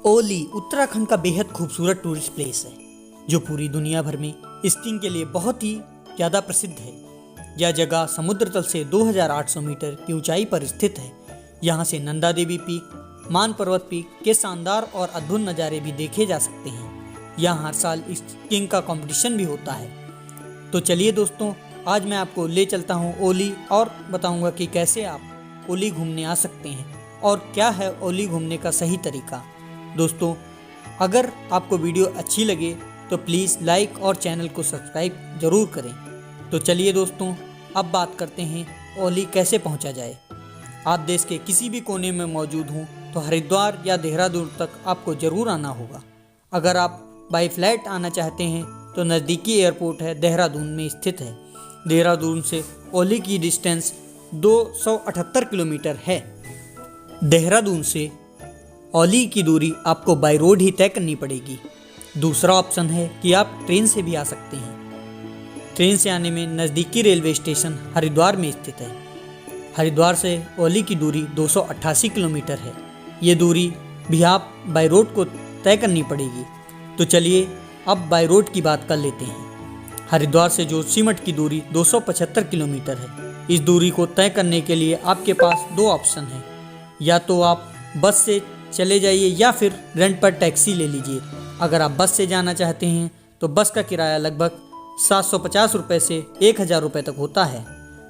ओली उत्तराखंड का बेहद खूबसूरत टूरिस्ट प्लेस है जो पूरी दुनिया भर में स्कीइंग के लिए बहुत ही ज़्यादा प्रसिद्ध है। यह जगह समुद्र तल से 2800 मीटर की ऊंचाई पर स्थित है। यहाँ से नंदा देवी पीक, मान पर्वत पीक के शानदार और अद्भुत नज़ारे भी देखे जा सकते हैं। यहाँ हर साल स्कीइंग का कंपटीशन भी होता है। तो चलिए दोस्तों, आज मैं आपको ले चलता हूँ ओली और बताऊँगा कि कैसे आप ओली घूमने आ सकते हैं और क्या है ओली घूमने का सही तरीका। दोस्तों, अगर आपको वीडियो अच्छी लगे तो प्लीज़ लाइक और चैनल को सब्सक्राइब ज़रूर करें। तो चलिए दोस्तों, अब बात करते हैं ओली कैसे पहुंचा जाए। आप देश के किसी भी कोने में मौजूद हों तो हरिद्वार या देहरादून तक आपको ज़रूर आना होगा। अगर आप बाई फ्लाइट आना चाहते हैं तो नज़दीकी एयरपोर्ट है देहरादून में स्थित है। देहरादून से ओली की डिस्टेंस 278 किलोमीटर है। देहरादून से ओली की दूरी आपको बाई रोड ही तय करनी पड़ेगी। दूसरा ऑप्शन है कि आप ट्रेन से भी आ सकते हैं। ट्रेन से आने में नज़दीकी रेलवे स्टेशन हरिद्वार में स्थित है। हरिद्वार से ओली की दूरी 288 किलोमीटर है। ये दूरी भी आप बाई रोड को तय करनी पड़ेगी। तो चलिए अब बाई रोड की बात कर लेते हैं। हरिद्वार से जोशीमठ की दूरी 275 किलोमीटर है। इस दूरी को तय करने के लिए आपके पास दो ऑप्शन हैं। या तो आप बस से चले जाइए या फिर रेंट पर टैक्सी ले लीजिए। अगर आप बस से जाना चाहते हैं तो बस का किराया लगभग 750 रुपये से 1000 रुपये तक होता है।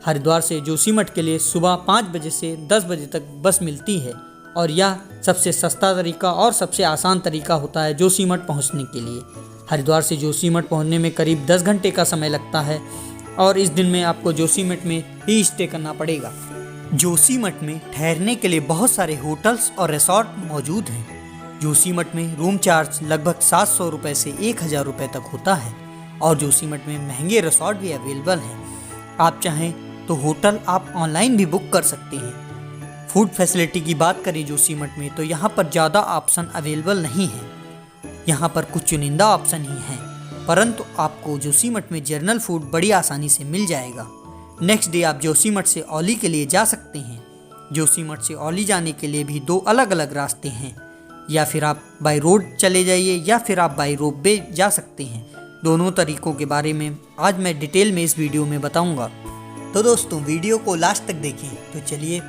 हरिद्वार से जोशीमठ के लिए सुबह 5 बजे से 10 बजे तक बस मिलती है और यह सबसे सस्ता तरीका और सबसे आसान तरीका होता है जोशीमठ पहुंचने के लिए। हरिद्वार से जोशीमठ पहुंचने में करीब 10 घंटे का समय लगता है और इस दिन में आपको जोशीमठ में ही स्टे करना पड़ेगा। जोशीमठ में ठहरने के लिए बहुत सारे होटल्स और रिसोर्ट मौजूद हैं। जोशीमठ में रूम चार्ज लगभग 700 रुपये से 1000 रुपये तक होता है और जोशीमठ में महंगे रिसोर्ट भी अवेलेबल हैं। आप चाहें तो होटल आप ऑनलाइन भी बुक कर सकते हैं। फूड फैसिलिटी की बात करें जोशीमठ में तो यहाँ पर ज़्यादा ऑप्शन अवेलेबल नहीं है। यहाँ पर कुछ चुनिंदा ऑप्शन ही हैं, परंतु आपको जोशीमठ में जनरल फूड बड़ी आसानी से मिल जाएगा। नेक्स्ट डे आप जोशीमठ से ओली के लिए जा सकते हैं। जोशीमठ से ओली जाने के लिए भी दो अलग अलग रास्ते हैं। या फिर आप बाई रोड चले जाइए या फिर आप बाई रोपवे जा सकते हैं। दोनों तरीकों के बारे में आज मैं डिटेल में इस वीडियो में बताऊंगा। तो दोस्तों, वीडियो को लास्ट तक देखें। तो चलिए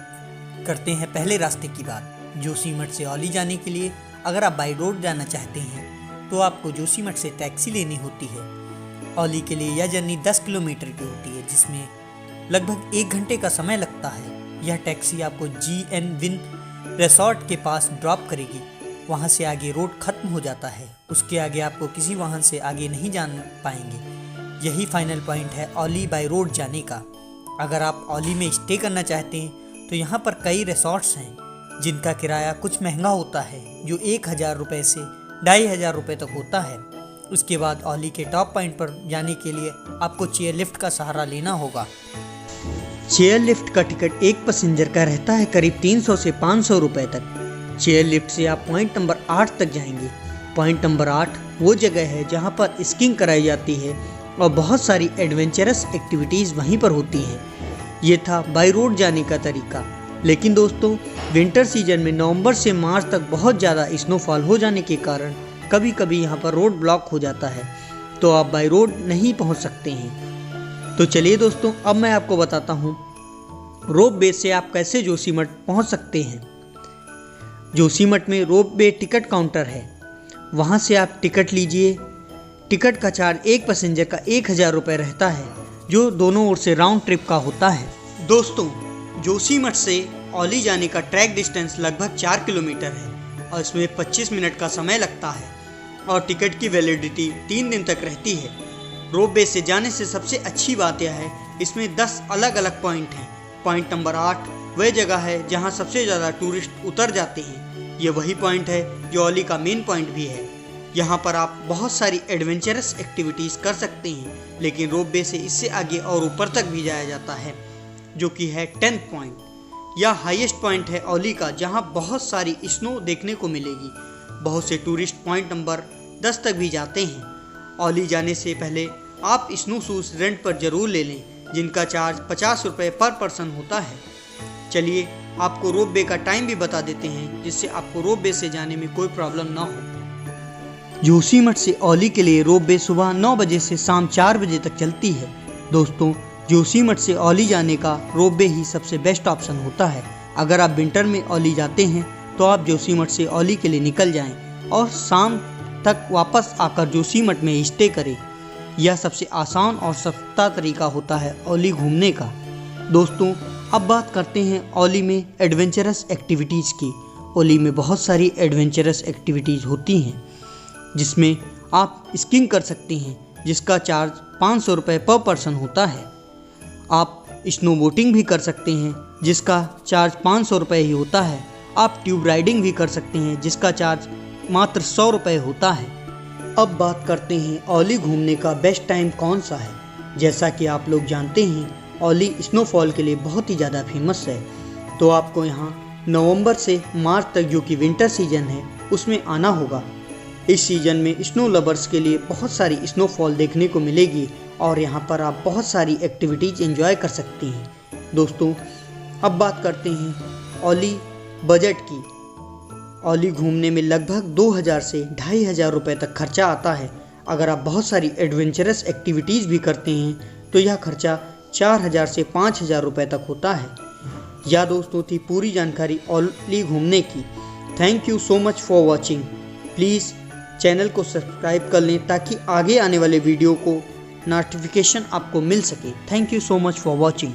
करते हैं पहले रास्ते की बात। जोशीमठ से ओली जाने के लिए अगर आप बाई रोड जाना चाहते हैं तो आपको जोशीमठ से टैक्सी लेनी होती है। ओली के लिए यह जर्नी 10 किलोमीटर की होती है जिसमें लगभग 1 घंटे का समय लगता है। यह टैक्सी आपको GN विन रिसोर्ट के पास ड्रॉप करेगी। वहाँ से आगे रोड खत्म हो जाता है। उसके आगे आपको किसी वाहन से आगे नहीं जान पाएंगे। यही फाइनल पॉइंट है ओली बाई रोड जाने का। अगर आप ओली में स्टे करना चाहते हैं तो यहाँ पर कई रिसोर्ट्स हैं जिनका किराया कुछ महंगा होता है, जो 1000 रुपये से 2500 रुपये तक होता है। उसके बाद ओली के टॉप पॉइंट पर जाने के लिए आपको चेयर लिफ्ट का सहारा लेना होगा। चेयर लिफ्ट का टिकट एक पैसेंजर का रहता है करीब 300 से 500 रुपये तक। चेयर लिफ्ट से आप पॉइंट नंबर 8 तक जाएंगे। पॉइंट नंबर 8 वो जगह है जहां पर स्कीइंग कराई जाती है और बहुत सारी एडवेंचरस एक्टिविटीज़ वहीं पर होती हैं। ये था बाई रोड जाने का तरीका। लेकिन दोस्तों, विंटर सीजन में नवंबर से मार्च तक बहुत ज़्यादा स्नोफॉल हो जाने के कारण कभी कभी यहाँ पर रोड ब्लॉक हो जाता है, तो आप बाई रोड नहीं पहुँच सकते हैं। तो चलिए दोस्तों, अब मैं आपको बताता हूँ रोप वे से आप कैसे जोशीमठ पहुँच सकते हैं। जोशीमठ में रोप वे टिकट काउंटर है। वहाँ से आप टिकट लीजिए। टिकट का चार्ज एक पैसेंजर का 1000 रुपये रहता है, जो दोनों ओर से राउंड ट्रिप का होता है। दोस्तों, जोशीमठ से ओली जाने का ट्रैक डिस्टेंस लगभग 4 किलोमीटर है और इसमें 25 मिनट का समय लगता है और टिकट की वैलिडिटी 3 दिन तक रहती है। रोप वे से जाने से सबसे अच्छी बात यह है, इसमें 10 अलग अलग पॉइंट हैं। पॉइंट नंबर 8 वह जगह है जहां सबसे ज़्यादा टूरिस्ट उतर जाते हैं। ये वही पॉइंट है जो ओली का मेन पॉइंट भी है। यहाँ पर आप बहुत सारी एडवेंचरस एक्टिविटीज़ कर सकते हैं, लेकिन रोप वे से इससे आगे और ऊपर तक भी जाया जाता है, जो कि है 10th पॉइंट। यह हाईएस्ट पॉइंट है ओली का, जहाँ बहुत सारी स्नो देखने को मिलेगी। बहुत से टूरिस्ट पॉइंट नंबर 10 तक भी जाते हैं। ओली जाने से पहले आप स्नो शूज़ रेंट पर ज़रूर ले लें, जिनका चार्ज 50 रुपये पर पर्सन होता है। चलिए आपको रोप वे का टाइम भी बता देते हैं, जिससे आपको रोप वे से जाने में कोई प्रॉब्लम ना हो। जोशीमठ से औली के लिए रोप वे सुबह 9 बजे से शाम 4 बजे तक चलती है। दोस्तों, जोशीमठ से औली जाने का रोप वे ही सबसे बेस्ट ऑप्शन होता है। अगर आप विंटर में औली जाते हैं तो आप जोशीमठ से औली के लिए निकल जाएं और शाम तक वापस आकर जोशीमठ में स्टे करें। यह सबसे आसान और सस्ता तरीका होता है औली घूमने का। दोस्तों, अब बात करते हैं औली में एडवेंचरस एक्टिविटीज़ की। औली में बहुत सारी एडवेंचरस एक्टिविटीज़ होती हैं, जिसमें आप स्कीइंग कर सकते हैं, जिसका चार्ज 500 रुपये पर पर्सन होता है। आप स्नो बोटिंग भी कर सकते हैं, जिसका चार्ज 500 रुपये ही होता है। आप ट्यूब राइडिंग भी कर सकते हैं, जिसका चार्ज मात्र 100 रुपये होता है। अब बात करते हैं औली घूमने का बेस्ट टाइम कौन सा है। जैसा कि आप लोग जानते हैं, औली स्नोफॉल के लिए बहुत ही ज़्यादा फेमस है। तो आपको यहाँ नवंबर से मार्च तक, जो कि विंटर सीजन है, उसमें आना होगा। इस सीज़न में स्नो लवर्स के लिए बहुत सारी स्नोफॉल देखने को मिलेगी और यहाँ पर आप बहुत सारी एक्टिविटीज़ एंजॉय कर सकते हैं। दोस्तों, अब बात करते हैं औली बजट की। औली घूमने में लगभग 2000 से 2500 रुपये तक खर्चा आता है। अगर आप बहुत सारी एडवेंचरस एक्टिविटीज़ भी करते हैं तो यह खर्चा 4000 से 5000 रुपये तक होता है। यह दोस्तों थी पूरी जानकारी औली घूमने की। Thank you so much for watching. Please channel को सब्सक्राइब कर लें ताकि आगे आने वाले वीडियो को नोटिफिकेशन आपको मिल सके। Thank you so much for watching.